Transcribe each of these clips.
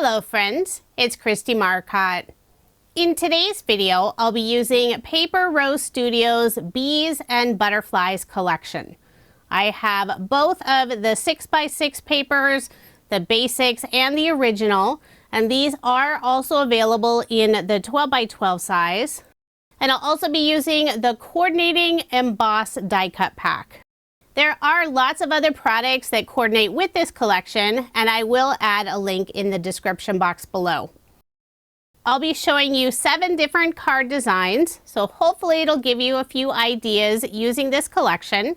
Hello friends, it's Kristie Marcotte. In today's video, I'll be using Paper Rose Studios Bees and Butterflies collection. I have both of the 6x6 papers, the basics and the original, and these are also available in the 12x12 size. And I'll also be using the coordinating embossed die cut pack. There are lots of other products that coordinate with this collection, and I will add a link in the description box below. I'll be showing you 7 different card designs, so hopefully it'll give you a few ideas using this collection.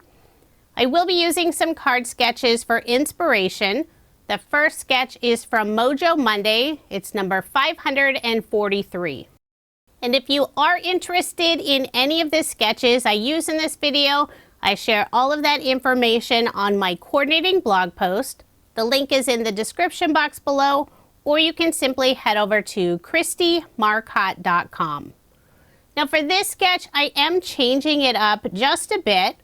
I will be using some card sketches for inspiration. The first sketch is from Mojo Monday. It's number 543. And if you are interested in any of the sketches I use in this video, I share all of that information on my coordinating blog post. The link is in the description box below, or you can simply head over to KristieMarcotte.com. Now for this sketch, I am changing it up just a bit.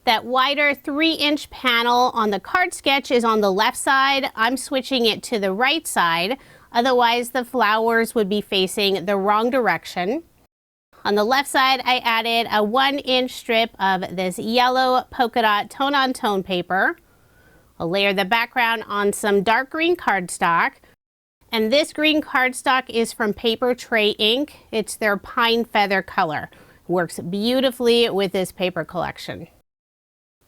That wider 3-inch panel on the card sketch is on the left side. I'm switching it to the right side, otherwise the flowers would be facing the wrong direction. On the left side, I added a 1-inch strip of this yellow polka dot tone-on-tone paper. I'll layer the background on some dark green cardstock. And this green cardstock is from Paper Tray Ink. It's their pine feather color. Works beautifully with this paper collection.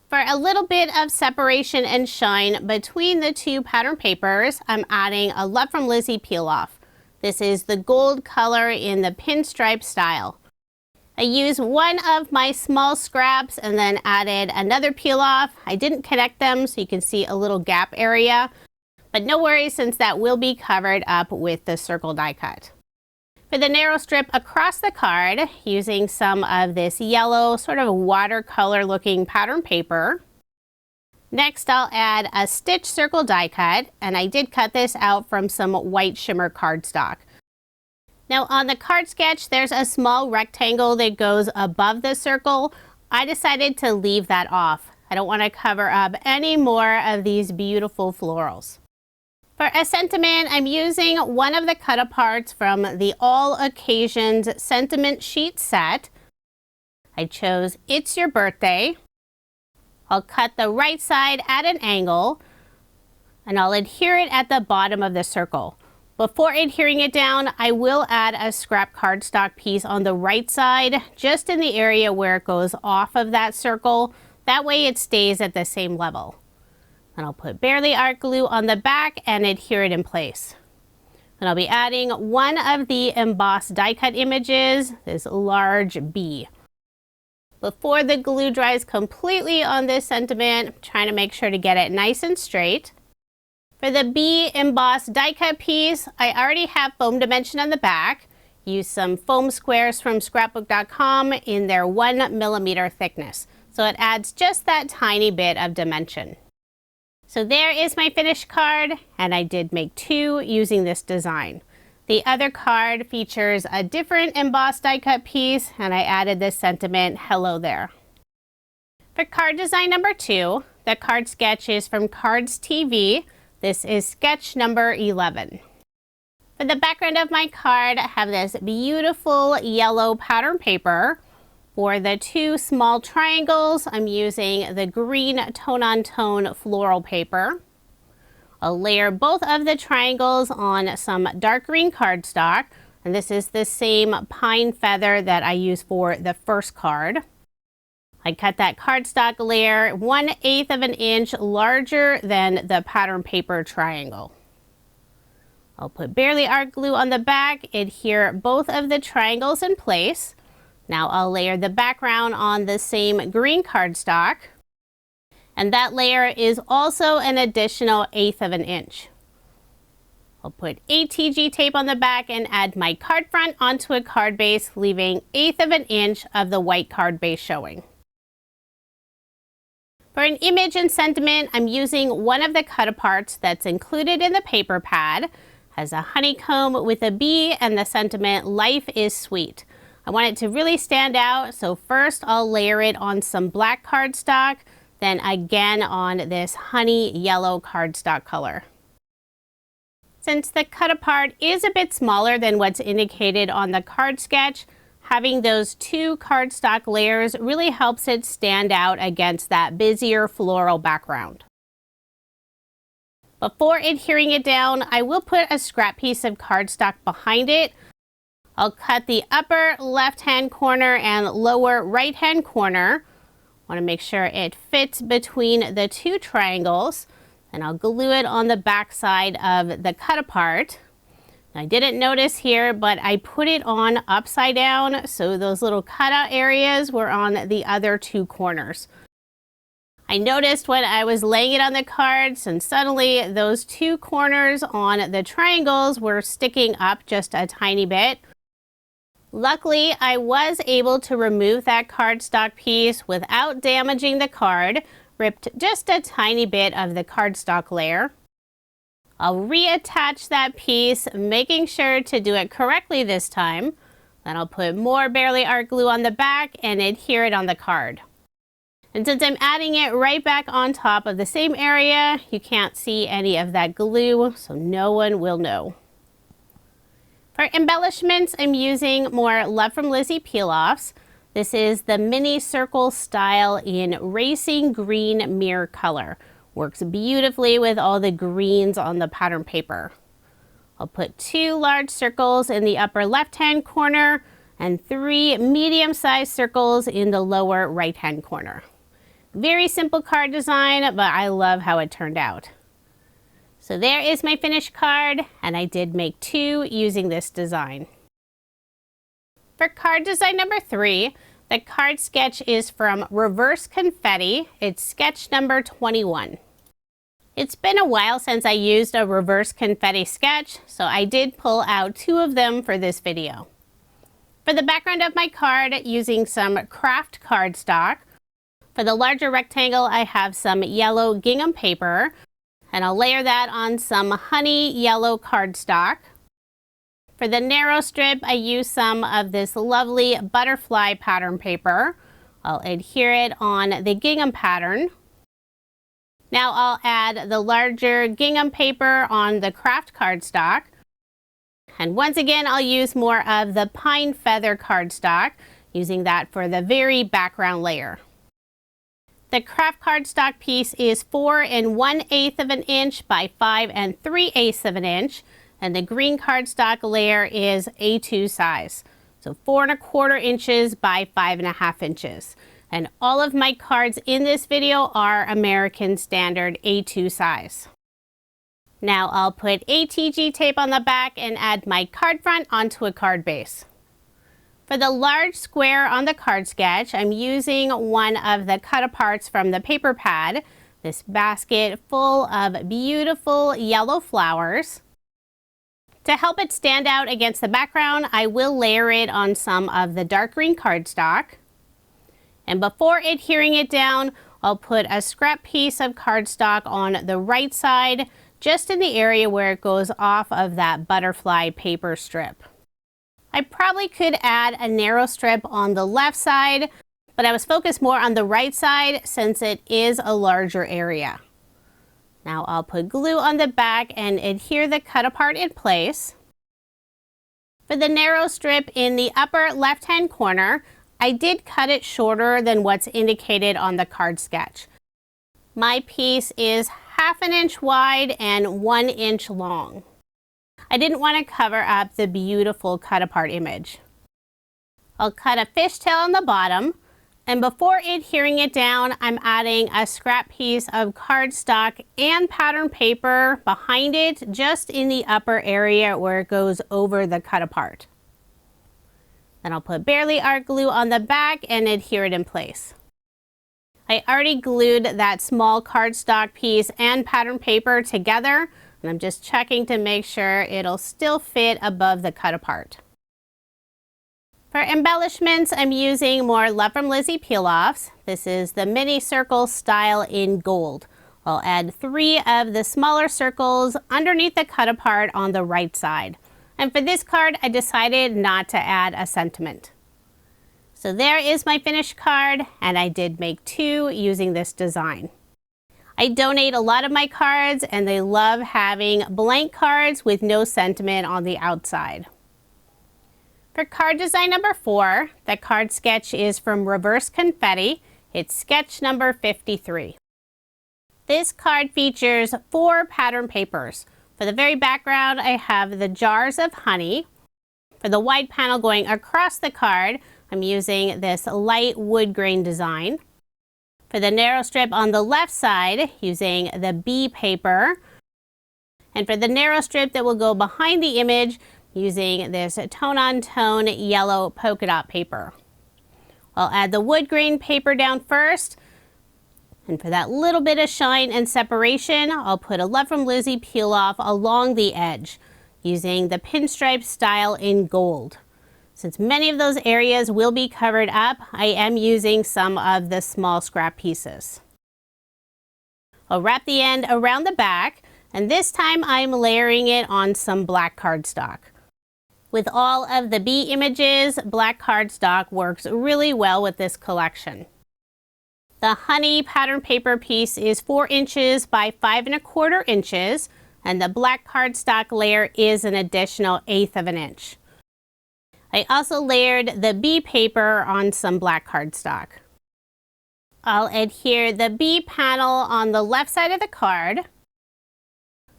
For a little bit of separation and shine between the two pattern papers, I'm adding a Love from Lizi peel off. This is the gold color in the pinstripe style. I used one of my small scraps and then added another peel off. I didn't connect them so you can see a little gap area, but no worries since that will be covered up with the circle die cut. For the narrow strip across the card, using some of this yellow sort of watercolor looking pattern paper. Next I'll add a stitch circle die cut, and I did cut this out from some white shimmer cardstock. Now on the card sketch, there's a small rectangle that goes above the circle. I decided to leave that off. I don't want to cover up any more of these beautiful florals. For a sentiment, I'm using one of the cut-aparts from the All Occasions Sentiment Sheet set. I chose It's Your Birthday. I'll cut the right side at an angle, and I'll adhere it at the bottom of the circle. Before adhering it down, I will add a scrap cardstock piece on the right side, just in the area where it goes off of that circle. That way it stays at the same level. And I'll put barely art glue on the back and adhere it in place. And I'll be adding one of the embossed die cut images, this large bee. Before the glue dries completely on this sentiment, I'm trying to make sure to get it nice and straight. For the bee embossed die cut piece, I already have foam dimension on the back. Use some foam squares from scrapbook.com in their 1mm thickness. So it adds just that tiny bit of dimension. So there is my finished card, and I did make 2 using this design. The other card features a different embossed die cut piece, and I added this sentiment, hello there. For card design number 2, the card sketch is from Cards TV. This is sketch number 11. For the background of my card, I have this beautiful yellow pattern paper. For the 2 small triangles, I'm using the green tone-on-tone floral paper. I'll layer both of the triangles on some dark green cardstock, and this is the same pine feather that I used for the first card. I cut that cardstock layer 1/8 of an inch larger than the pattern paper triangle. I'll put barely art glue on the back, adhere both of the triangles in place. Now I'll layer the background on the same green cardstock, and that layer is also an additional 1/8 of an inch. I'll put ATG tape on the back and add my card front onto a card base, leaving 1/8 of an inch of the white card base showing. For an image and sentiment, I'm using one of the cut-aparts that's included in the paper pad. It has a honeycomb with a bee and the sentiment, life is sweet. I want it to really stand out, so first I'll layer it on some black cardstock, then again on this honey yellow cardstock color. Since the cut apart is a bit smaller than what's indicated on the card sketch, having those two cardstock layers really helps it stand out against that busier floral background. Before adhering it down, I will put a scrap piece of cardstock behind it. I'll cut the upper left-hand corner and lower right-hand corner. Want to make sure it fits between the two triangles. And I'll glue it on the back side of the cut apart. I didn't notice here, but I put it on upside down, so those little cutout areas were on the other two corners. I noticed when I was laying it on the cards, and suddenly those two corners on the triangles were sticking up just a tiny bit. Luckily, I was able to remove that cardstock piece without damaging the card, ripped just a tiny bit of the cardstock layer. I'll reattach that piece, making sure to do it correctly this time. Then I'll put more barely art glue on the back and adhere it on the card. And since I'm adding it right back on top of the same area, you can't see any of that glue, so no one will know. For embellishments, I'm using more Love from Lizi peel-offs. This is the mini circle style in racing green mirror color. Works beautifully with all the greens on the pattern paper. I'll put 2 large circles in the upper left-hand corner and 3 medium-sized circles in the lower right-hand corner. Very simple card design, but I love how it turned out. So there is my finished card, and I did make 2 using this design. For card design number 3, the card sketch is from Reverse Confetti. It's sketch number 21. It's been a while since I used a reverse confetti sketch, so I did pull out 2 of them for this video. For the background of my card, using some craft cardstock. For the larger rectangle, I have some yellow gingham paper, and I'll layer that on some honey yellow cardstock. For the narrow strip, I use some of this lovely butterfly pattern paper. I'll adhere it on the gingham pattern. Now I'll add the larger gingham paper on the craft cardstock. And once again, I'll use more of the pine feather cardstock, using that for the very background layer. The craft cardstock piece is 4 1/8 of an inch by 5 3/8 of an inch. And the green cardstock layer is A2 size, so 4 1/4 inches by 5 1/2 inches. And all of my cards in this video are American Standard A2 size. Now I'll put ATG tape on the back and add my card front onto a card base. For the large square on the card sketch, I'm using one of the cut aparts from the paper pad, this basket full of beautiful yellow flowers. To help it stand out against the background, I will layer it on some of the dark green cardstock. And before adhering it down, I'll put a scrap piece of cardstock on the right side, just in the area where it goes off of that butterfly paper strip. I probably could add a narrow strip on the left side, but I was focused more on the right side since it is a larger area. Now I'll put glue on the back and adhere the cut apart in place. For the narrow strip in the upper left-hand corner, I did cut it shorter than what's indicated on the card sketch. My piece is 1/2 inch wide and 1 inch long. I didn't want to cover up the beautiful cut apart image. I'll cut a fishtail on the bottom. And before adhering it down, I'm adding a scrap piece of cardstock and pattern paper behind it, just in the upper area where it goes over the cut apart. Then I'll put barely art glue on the back and adhere it in place. I already glued that small cardstock piece and pattern paper together, and I'm just checking to make sure it'll still fit above the cut apart. For embellishments, I'm using more Love from Lizi peel-offs. This is the mini circle style in gold. I'll add 3 of the smaller circles underneath the cut apart on the right side. And for this card, I decided not to add a sentiment. So there is my finished card, and I did make 2 using this design. I donate a lot of my cards and they love having blank cards with no sentiment on the outside. For card design number 4, the card sketch is from Reverse Confetti. It's sketch number 53. This card features 4 pattern papers. For the very background, I have the jars of honey. For the wide panel going across the card, I'm using this light wood grain design. For the narrow strip on the left side, using the bee paper. And for the narrow strip that will go behind the image, using this tone-on-tone yellow polka dot paper. I'll add the wood grain paper down first. And for that little bit of shine and separation, I'll put a Love from Lizi peel off along the edge, using the pinstripe style in gold. Since many of those areas will be covered up, I am using some of the small scrap pieces. I'll wrap the end around the back, and this time I'm layering it on some black cardstock. With all of the bee images, black cardstock works really well with this collection. The honey pattern paper piece is 4 inches by 5 1/4 inches, and the black cardstock layer is an additional 1/8 of an inch. I also layered the bee paper on some black cardstock. I'll adhere the bee panel on the left side of the card.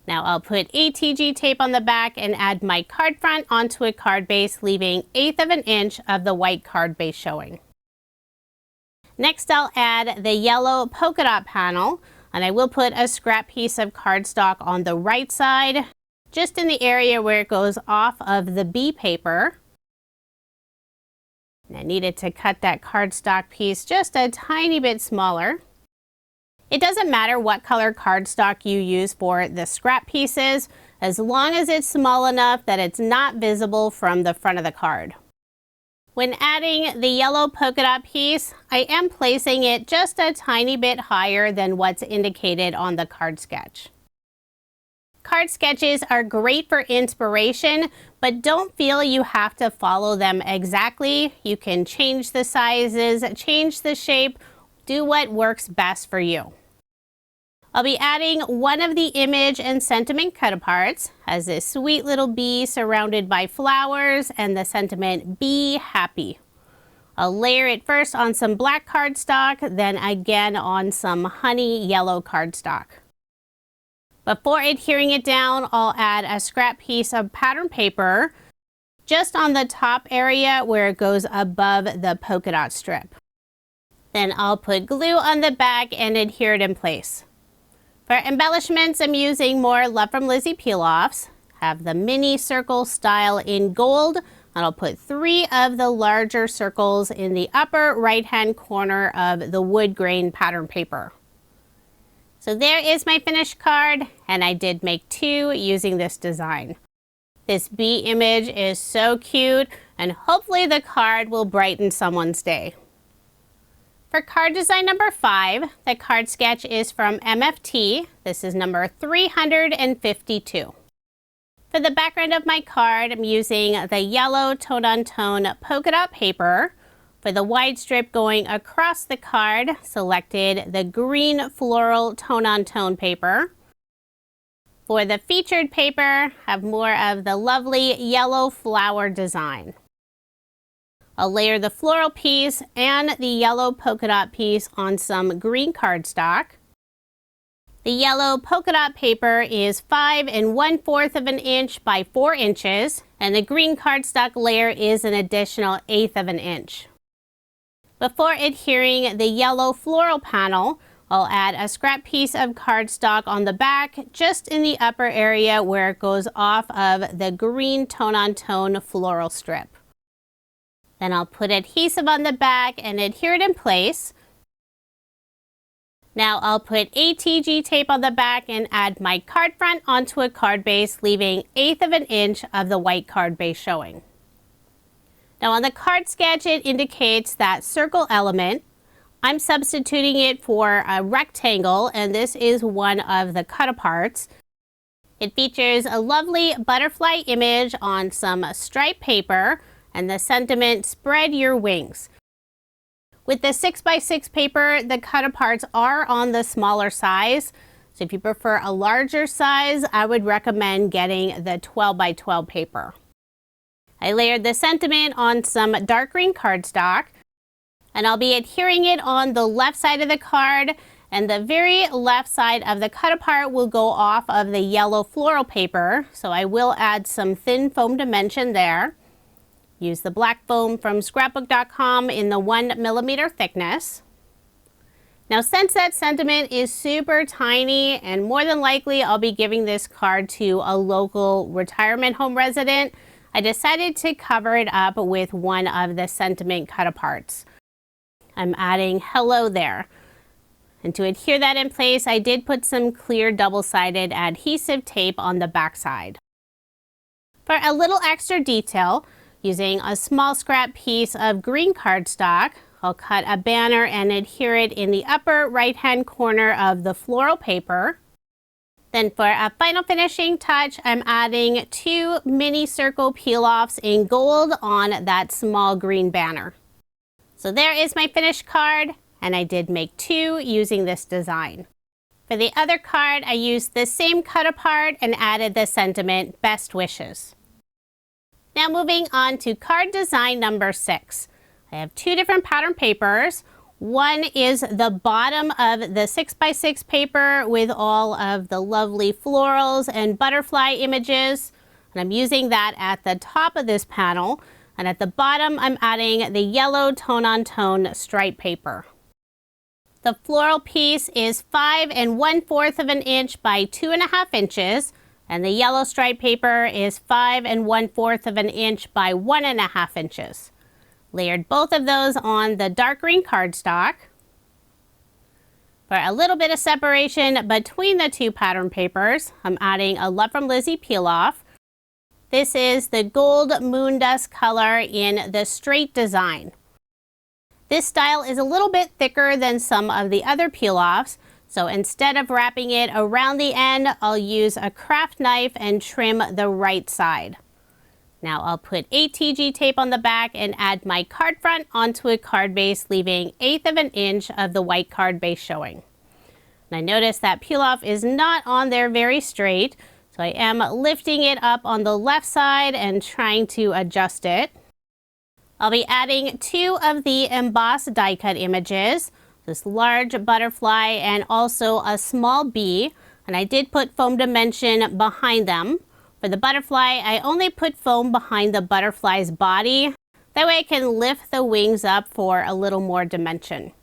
Now I'll put ATG tape on the back and add my card front onto a card base, leaving 1/8 of an inch of the white card base showing. Next I'll add the yellow polka dot panel, and I will put a scrap piece of cardstock on the right side, just in the area where it goes off of the bee paper. And I needed to cut that cardstock piece just a tiny bit smaller. It doesn't matter what color cardstock you use for the scrap pieces, as long as it's small enough that it's not visible from the front of the card. When adding the yellow polka dot piece, I am placing it just a tiny bit higher than what's indicated on the card sketch. Card sketches are great for inspiration, but don't feel you have to follow them exactly. You can change the sizes, change the shape, do what works best for you. I'll be adding one of the image and sentiment cut-aparts as this sweet little bee surrounded by flowers and the sentiment "Be Happy." I'll layer it first on some black cardstock, then again on some honey yellow cardstock. Before adhering it down, I'll add a scrap piece of pattern paper just on the top area where it goes above the polka dot strip. Then I'll put glue on the back and adhere it in place. For embellishments, I'm using more Love from Lizi peel-offs. Have the mini circle style in gold, and I'll put 3 of the larger circles in the upper right-hand corner of the wood grain pattern paper. So there is my finished card, and I did make 2 using this design. This bee image is so cute, and hopefully the card will brighten someone's day. For card design number 5, the card sketch is from MFT. This is number 352. For the background of my card, I'm using the yellow tone-on-tone polka dot paper. For the wide strip going across the card, selected the green floral tone-on-tone paper. For the featured paper, have more of the lovely yellow flower design. I'll layer the floral piece and the yellow polka dot piece on some green cardstock. The yellow polka dot paper is 5 1/4 of an inch by 4 inches, and the green cardstock layer is an additional 1/8 of an inch. Before adhering the yellow floral panel, I'll add a scrap piece of cardstock on the back, just in the upper area where it goes off of the green tone-on-tone floral strip. Then I'll put adhesive on the back and adhere it in place. Now I'll put ATG tape on the back and add my card front onto a card base, leaving 1/8 of an inch of the white card base showing. Now on the card sketch, it indicates that circle element. I'm substituting it for a rectangle, and this is one of the cut-aparts. It features a lovely butterfly image on some striped paper and the sentiment "Spread your wings." With the 6x6 paper, the cut-aparts are on the smaller size. So if you prefer a larger size, I would recommend getting the 12x12 paper. I layered the sentiment on some dark green cardstock, and I'll be adhering it on the left side of the card, and the very left side of the cut-apart will go off of the yellow floral paper. So I will add some thin foam dimension there. Use the black foam from scrapbook.com in the 1mm thickness. Now, since that sentiment is super tiny and more than likely I'll be giving this card to a local retirement home resident, I decided to cover it up with one of the sentiment cut-aparts. I'm adding hello there. And to adhere that in place, I did put some clear double-sided adhesive tape on the back side. For a little extra detail, using a small scrap piece of green cardstock, I'll cut a banner and adhere it in the upper right-hand corner of the floral paper. Then for a final finishing touch, I'm adding 2 mini circle peel-offs in gold on that small green banner. So there is my finished card, and I did make 2 using this design. For the other card, I used the same cut-apart and added the sentiment, Best Wishes. Now moving on to card design number 6. I have 2 different pattern papers. One is the bottom of the 6x6 paper with all of the lovely florals and butterfly images. And I'm using that at the top of this panel. And at the bottom, I'm adding the yellow tone-on-tone stripe paper. The floral piece is 5 1/4 of an inch by 2.5 inches. And the yellow stripe paper is 5 1/4 of an inch by 1.5 inches. Layered both of those on the dark green cardstock. For a little bit of separation between the 2 pattern papers, I'm adding a Love from Lizi peel-off. This is the gold moon dust color in the straight design. This style is a little bit thicker than some of the other peel-offs. So instead of wrapping it around the end, I'll use a craft knife and trim the right side. Now I'll put ATG tape on the back and add my card front onto a card base, leaving 1/8 of an inch of the white card base showing. And I notice that peel off is not on there very straight, so I am lifting it up on the left side and trying to adjust it. I'll be adding 2 of the embossed die cut images. This large butterfly and also a small bee, and I did put foam dimension behind them. For the butterfly, I only put foam behind the butterfly's body. That way I can lift the wings up for a little more dimension.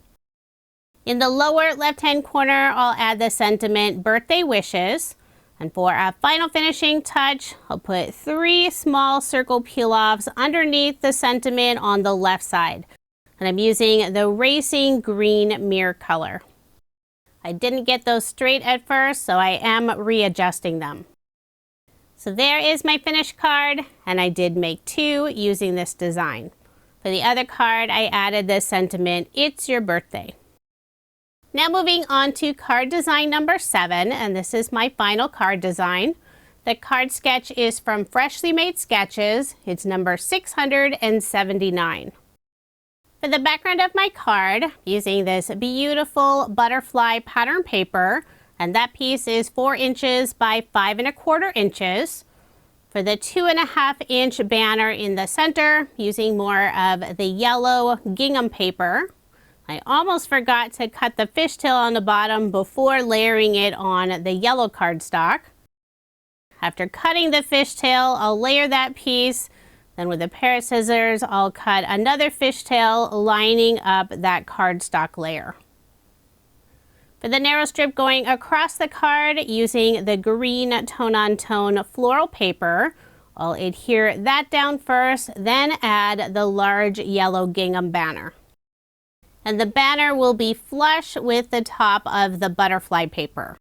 In the lower left-hand corner, I'll add the sentiment Birthday Wishes. And for a final finishing touch, I'll put 3 small circle peel-offs underneath the sentiment on the left side. And I'm using the racing green mirror color. I didn't get those straight at first, so I am readjusting them. So there is my finished card, and I did make 2 using this design. For the other card, I added the sentiment, It's Your Birthday. Now moving on to card design number 7, and this is my final card design. The card sketch is from Freshly Made Sketches. It's number 679. For the background of my card, using this beautiful butterfly pattern paper, and that piece is 4 inches by 5 1/4 inches. For the 2.5 inch banner in the center, using more of the yellow gingham paper. I almost forgot to cut the fishtail on the bottom before layering it on the yellow cardstock. After cutting the fishtail, I'll layer that piece. Then with a pair of scissors, I'll cut another fishtail lining up that cardstock layer. For the narrow strip going across the card, using the green tone-on-tone floral paper, I'll adhere that down first, then add the large yellow gingham banner. And the banner will be flush with the top of the butterfly paper.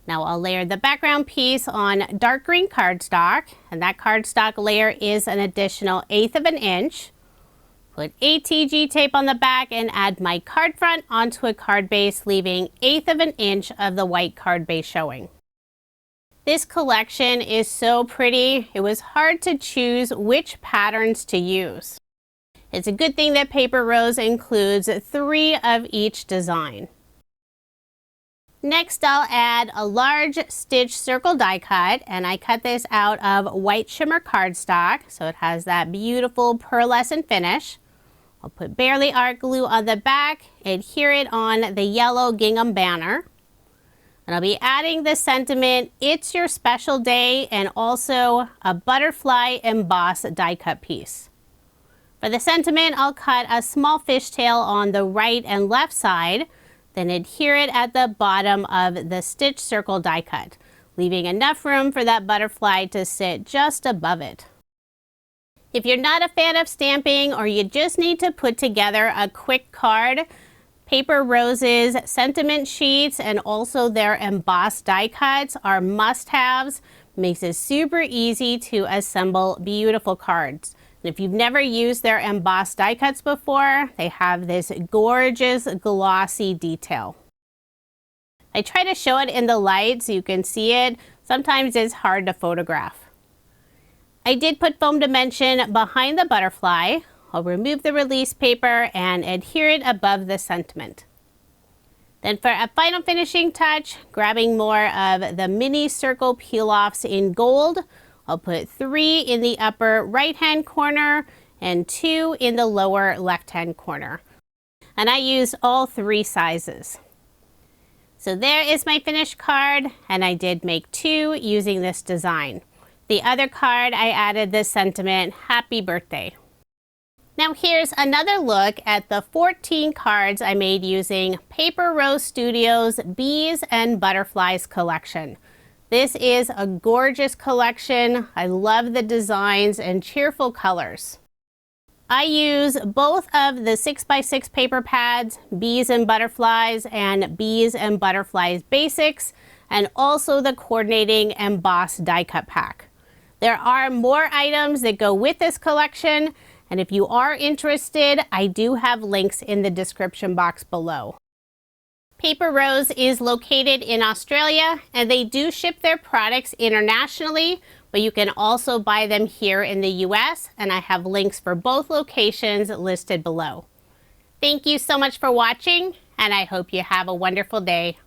Now I'll layer the background piece on dark green cardstock, and that cardstock layer is an additional 1/8 of an inch. Put ATG tape on the back and add my card front onto a card base, leaving 1/8 of an inch of the white card base showing. This collection is so pretty. It was hard to choose which patterns to use. It's a good thing that Paper Rose includes 3 of each design. Next, I'll add a large stitch circle die cut, and I cut this out of white shimmer cardstock, so it has that beautiful pearlescent finish. I'll put Barely Art glue on the back, adhere it on the yellow gingham banner. And I'll be adding the sentiment, "It's your special day," and also a butterfly embossed die cut piece. For the sentiment, I'll cut a small fishtail on the right and left side, then adhere it at the bottom of the stitch circle die cut, leaving enough room for that butterfly to sit just above it. If you're not a fan of stamping or you just need to put together a quick card, Paper Rose's sentiment sheets and also their embossed die cuts are must-haves. Makes it super easy to assemble beautiful cards. And if you've never used their embossed die cuts before, they have this gorgeous glossy detail. I try to show it in the light so you can see it. Sometimes it's hard to photograph. I did put foam dimension behind the butterfly. I'll remove the release paper and adhere it above the sentiment. Then for a final finishing touch, grabbing more of the mini circle peel-offs in gold, I'll put 3 in the upper right-hand corner and 2 in the lower left-hand corner. And I used all 3 sizes. So there is my finished card, and I did make 2 using this design. The other card, I added this sentiment, "Happy Birthday." Now here's another look at the 14 cards I made using Paper Rose Studios Bees and Butterflies collection. This is a gorgeous collection. I love the designs and cheerful colors. I use both of the 6x6 paper pads, Bees and Butterflies and Bees and Butterflies Basics, and also the coordinating embossed die cut pack. There are more items that go with this collection, and if you are interested, I do have links in the description box below. Paper Rose is located in Australia, and they do ship their products internationally, but you can also buy them here in the US, and I have links for both locations listed below. Thank you so much for watching, and I hope you have a wonderful day.